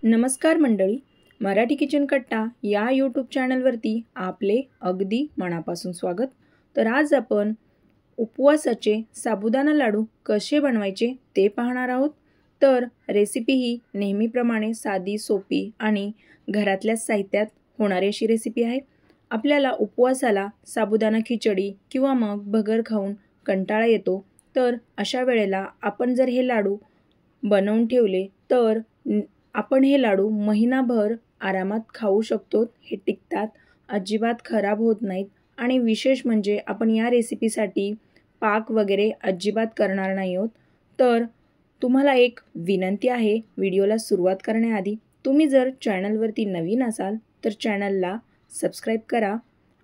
नमस्कार मंडळी, मराठी किचन कट्टा या यूट्यूब चॅनलवरती आपले अगदी मनापासून स्वागत। तर आज आपण उपवासाचे साबुदाणा लाडू कसे बनवायचे ते पाहणार आहोत। तर रेसिपी ही नेहमीप्रमाणे साधी, सोपी आणि घरातल्या साहित्यात होणारी अशी रेसिपी आहे। आपल्याला उपवासाला साबुदाणा खिचडी किंवा मग भगर खाऊन कंटाळा येतो, तर अशा वेळेला आपण जर हे लाडू बनवून ठेवले तर आपण हे लाडू महिनाभर आरामात खाऊ शकतो। हे टिकतात, अजिबात खराब होत नाहीत आणि विशेष म्हणजे आपण या रेसिपीसाठी पाक वगैरे अजिबात करणार नाही आहोत। तर तुम्हाला एक विनंती आहे, व्हिडिओला सुरुवात करण्याआधी तुम्ही जर चॅनलवरती नवीन असाल तर चॅनलला सबस्क्राईब करा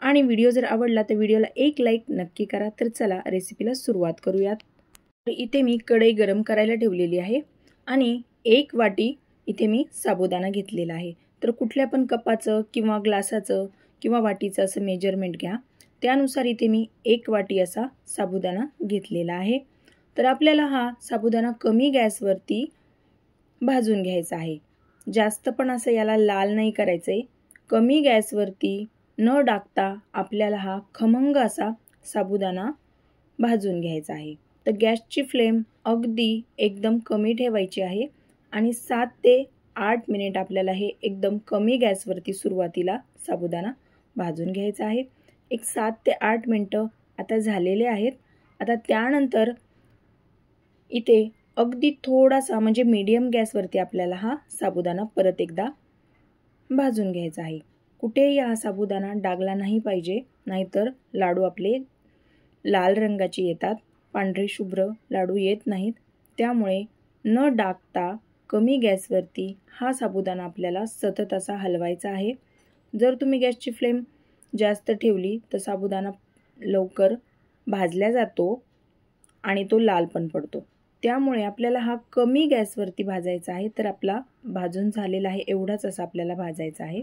आणि व्हिडिओ जर आवडला तर व्हिडिओला एक लाईक नक्की करा। तर चला रेसिपीला सुरुवात करूयात। तर इथे मी कढई गरम करायला ठेवलेली आहे आणि 1 वाटी इथे मी साबुदाणा घेतलेला आहे। तर कुठल्या पण कपाचं किंवा ग्लासाचं किंवा वाटीचं असं मेजरमेंट घ्या, त्यानुसार इथे मी 1 वाटी असा साबुदाणा घेतलेला आहे। तर आपल्याला हा साबुदाणा कमी गॅसवरती भाजून घ्यायचा आहे, जास्त पण असं याला लाल नाही करायचंय। कमी गॅसवरती न टाकता आपल्याला हा खमंग असा साबुदाणा भाजून घ्यायचा आहे। तर गॅसची फ्लेम अगदी एकदम कमी ठेवायची आहे आणि 7 ते 8 मिनिट आपल्याला हे एकदम कमी गॅसवरती सुरुवातीला साबुदाणा भाजून घ्यायचा आहे। एक 7 ते 8 मिनिटं आता झालेले आहेत। आता त्यानंतर इथे अगदी थोडासा म्हणजे मीडियम गॅसवरती आपल्याला हा साबुदाणा परत एकदा भाजून घ्यायचा आहे। कुठेही हा साबुदाणा डागला नाही पाहिजे, नाहीतर लाडू आपले लाल रंगाचे येतात, पांढरे शुभ्र लाडू येत नाहीत। त्यामुळे न डागता कमी गॅसवरती हा साबुदाणा आपल्याला सतत असा हलवायचा आहे। जर तुम्ही गॅसची फ्लेम जास्त ठेवली तर साबुदाणा लवकर भाजला जातो आणि तो लाल पण पडतो। त्यामुळे आपल्याला हा कमी गॅसवरती भाजायचा आहे। तर आपला भाजून झालेला आहे, एवढाच असा आपल्याला भाजायचा आहे।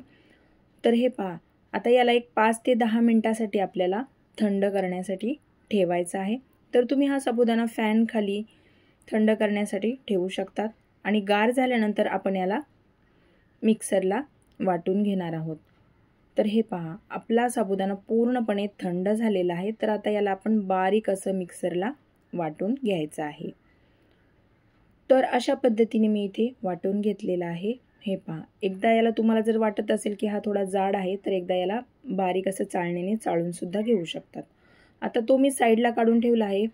तर हे पहा, आता याला एक 5 ते 10 मिनिटासाठी आपल्याला थंड करण्यासाठी ठेवायचा आहे। तर तुम्ही हा साबुदाणा फॅन खाली थंड करण्यासाठी ठेवू शकतात आणि गार झाल्यानंतर आपण याला मिक्सरला वाटून घेणार आहोत। तर हे पहा, आपला साबुदाणा पूर्णपणे थंड झालेला आहे। तर आता याला आपण बारीक असं मिक्सरला वाटून घ्यायचं आहे। तर अशा पद्धतीने मी इथे वाटून घेतलेला आहे। हे पहा, एकदा याला तुम्हाला जर वाटत असेल की हा थोडा जाड आहे तर एकदा याला बारीक असं चाळणीने चाळून सुद्धा घेऊ शकतात। आता तो मी साईडला काढून ठेवला आहे।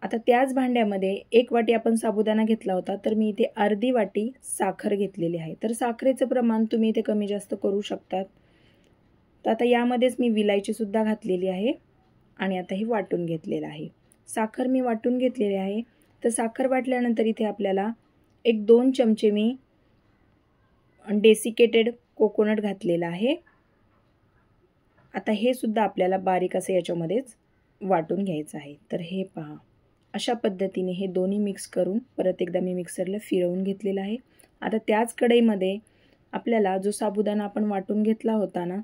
आता त्याच भांड्यामध्ये 1 वाटी आपण साबुदाणा घेतला होता, तर मी इथे अर्धी वाटी साखर घेतलेली आहे। तर साखरेचं प्रमाण तुम्ही इथे कमी जास्त करू शकतात। तर आता यामध्येच मी विलायची सुद्धा घातलेली आहे आणि आता हे वाटून घेतलेलं आहे। साखर मी वाटून घेतलेली आहे। तर साखर वाटल्यानंतर इथे आपल्याला 1-2 चमचे मी डेसिकेटेड कोकोनट घातलेला आहे। आता हे सुद्धा आपल्याला बारीक असं याच्यामध्येच वाटून घ्यायचं आहे। तर हे पहा, अशा पद्धतीने हे दोन्ही मिक्स करून परत एकदा मी मिक्सरला फिरवून घेतलेलं आहे। आता त्याच कढईमध्ये आपल्याला जो साबुदाणा आपण वाटून घेतला होता ना,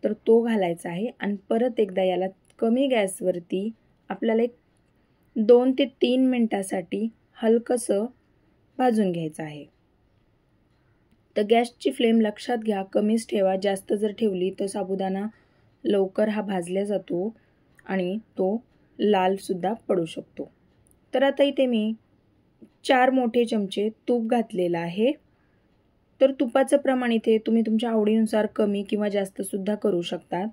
तर तो घालायचा आहे आणि परत एकदा याला कमी गॅसवरती आपल्याला एक 2 ते 3 मिनिटासाठी हलकंसं भाजून घ्यायचं आहे। तर गॅसची फ्लेम लक्षात घ्या, कमीच ठेवा। जास्त जर ठेवली तर साबुदाणा लवकर हा भाजला जातो आणि तो लाल सुद्धा पडू शकतो। तर आता इथे मी 4 मोठे चमचे तूप घातलेलं आहे। तर तुपाचं प्रमाण इथे तुम्ही तुमच्या आवडीनुसार कमी किंवा जास्त सुद्धा करू शकतात,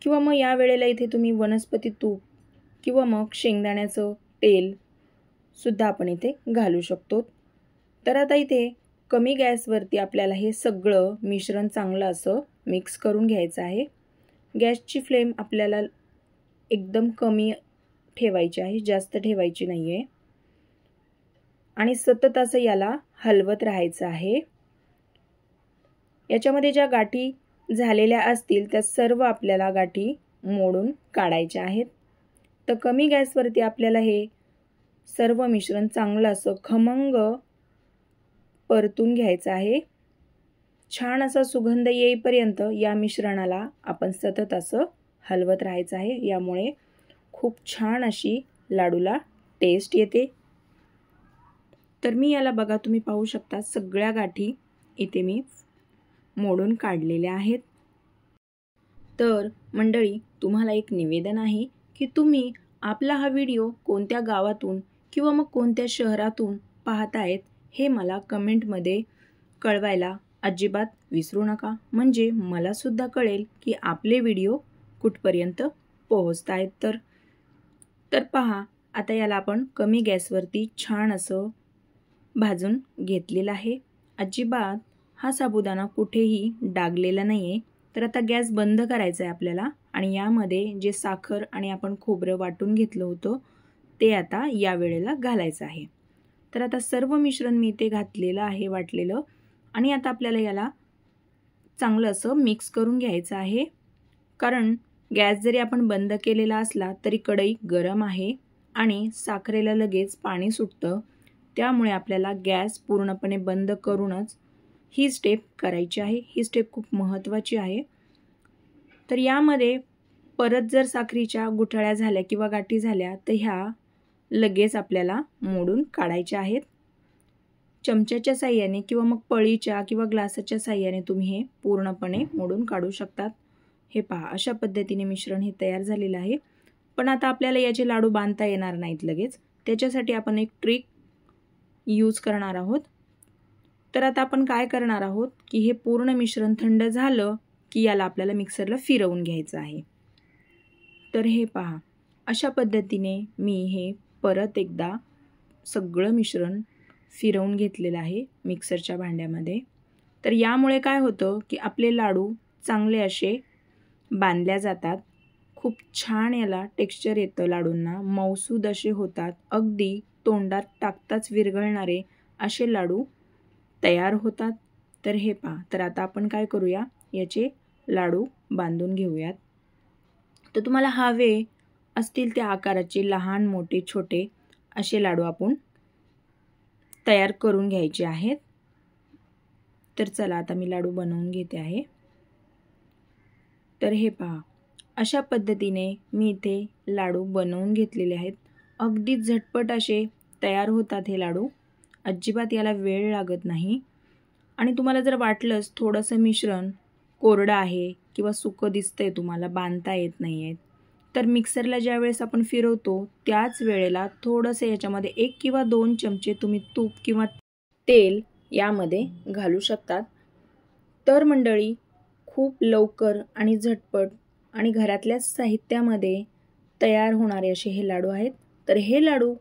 किंवा मग या वेळेला इथे तुम्ही वनस्पती तूप किंवा मग शेंगदाण्याचं तेल सुद्धा आपण इथे घालू शकतो। तर आता इथे कमी गॅसवरती आपल्याला हे सगळं मिश्रण चांगलं असं मिक्स करून घ्यायचं आहे। गॅसची फ्लेम आपल्याला एकदम कमी ठेवायची आहे, जास्त ठेवायची नाही आहे आणि सतत असं याला हलवत राहायचं आहे। याच्यामध्ये ज्या गाठी झालेल्या असतील त्या सर्व आपल्याला गाठी मोडून काढायच्या आहेत। तर कमी गॅसवरती आपल्याला हे सर्व मिश्रण चांगलं असं खमंग परतून घ्यायचं आहे। छान असा सुगंध येईपर्यंत या मिश्रणाला आपण सतत असं हलवत राहायचं आहे। यामुळे खूप छान अशी लाडूला टेस्ट येते। तर मी याला बघा तुम्ही पाहू शकता सगळ्या गाठी इथे मी मोडून काढलेल्या आहेत। तर मंडळी तुम्हाला एक निवेदन आहे की तुम्ही आपला हा व्हिडिओ कोणत्या गावातून किंवा मग कोणत्या शहरातून पाहतायत हे मला कमेंटमध्ये कळवायला अजिबात विसरू नका, म्हणजे मला सुद्धा कळेल की आपले व्हिडिओ कुठपर्यंत पोहोचतायत। तर पहा आता याला आपण कमी गॅसवरती छान असं भाजून घेतलेला आहे। अजिबात हा साबुदाणा कुठेही डागलेला नाहीये। तर आता गॅस बंद करायचा आहे आपल्याला आणि यामध्ये जे साखर आणि आपण खोबरं वाटून घेतलं होतं ते आता या वेळेला घालायचं आहे। तर आता सर्व मिश्रण मी इथे घातलेलं आहे वाटलेलं आणि आता आपल्याला याला चांगलं असं मिक्स करून घ्यायचं आहे, कारण गॅस जरी आपण बंद केलेला असला तरी कढई गरम आहे आणि साखरेला लगेच पाणी सुटतं, त्यामुळे आपल्याला गॅस पूर्णपणे बंद करूनच ही स्टेप करायची आहे। ही स्टेप खूप महत्त्वाची आहे। तर यामध्ये परत जर साखरीच्या गुठळ्या झाल्या किंवा गाठी झाल्या तर ह्या लगेच आपल्याला मोडून काढायच्या आहेत। चमच्याच्या साहाय्याने किंवा मग पळीच्या किंवा ग्लासाच्या साहाय्याने तुम्ही हे पूर्णपणे मोडून काढू शकतात। हे पहा अशा पद्धतीने मिश्रण हे तयार झालेलं आहे। पण आता आपल्याला याचे लाडू बांधता येणार नाहीत लगेच, त्याच्यासाठी आपण एक ट्रिक यूज करणार आहोत। तर आता आपण काय करणार आहोत की हे पूर्ण मिश्रण थंड झालं की याला आपल्याला मिक्सरला फिरवून घ्यायचं आहे। तर हे पहा अशा पद्धतीने मी हे परत एकदा सगळं मिश्रण फिरवून घेतलेलं आहे मिक्सरच्या भांड्यामध्ये। तर यामुळे काय होतं की आपले लाडू चांगले असे बांधल्या जातात, खूप छान याला टेक्स्चर येतं लाडूंना, मऊसूद असे होतात, अगदी तोंडात टाकताच विरघळणारे असे लाडू तयार होतात। तर हे पहा तर आता आपण काय करूया याचे लाडू बांधून घेऊयात। तर तुम्हाला हवे असतील त्या आकाराचे लहान मोठे छोटे असे लाडू आपण तयार करून घ्यायचे आहेत। तर चला आता मी लाडू बनवून घेते आहे। तर हे पहा अशा पद्धतीने मी इथे लाडू बनवून घेतलेले आहेत। अगदी झटपट असे तयार होतात हे लाडू, अजिबात याला वेळ लागत नाही। आणि तुम्हाला जर वाटलंच थोडंसं मिश्रण कोरडं आहे किंवा सुकं दिसतंय तुम्हाला बांधता येत नाही आहे, तर मिक्सरला ज्या वेळेस आपण फिरवतो त्याच वेळेला थोडंसं याच्यामध्ये 1 किंवा 2 चमचे तुम्ही तूप किंवा तेल यामध्ये घालू शकतात। तर मंडळी खूप लवकर आणि झटपट आणि घरातल्या साहित्यामध्ये तयार होणारे असे हे लाडू आहेत। तर हे लाडू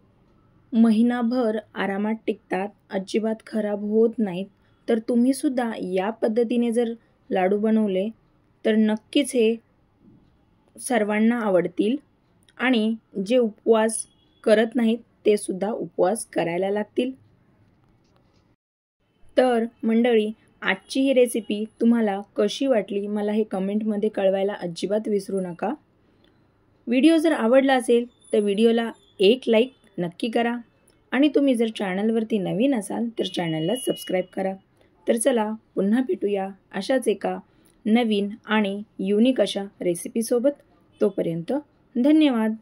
महिनाभर आरामात टिकतात, अजिबात खराब होत नाहीत। तर तुम्ही सुद्धा या पद्धतीने जर लाडू बनवले तर नक्कीच हे सर्वांना आवडतील आणि जे उपवास करत नाहीत ते सुद्धा उपवास करायला लागतील। तर मंडळी आजची ही रेसिपी तुम्हाला कशी वाटली मला हे कमेंटमध्ये कळवायला अजिबात विसरू नका। व्हिडिओ जर आवडला असेल तर व्हिडिओला एक लाईक नक्की करा आणि तुम्ही जर चॅनलवरती नवीन असाल तर चॅनलला सबस्क्राईब करा। तर चला पुन्हा भेटूया अशाच एका नवीन आणि युनिक अशा रेसिपीसोबत। तोपर्यंत धन्यवाद।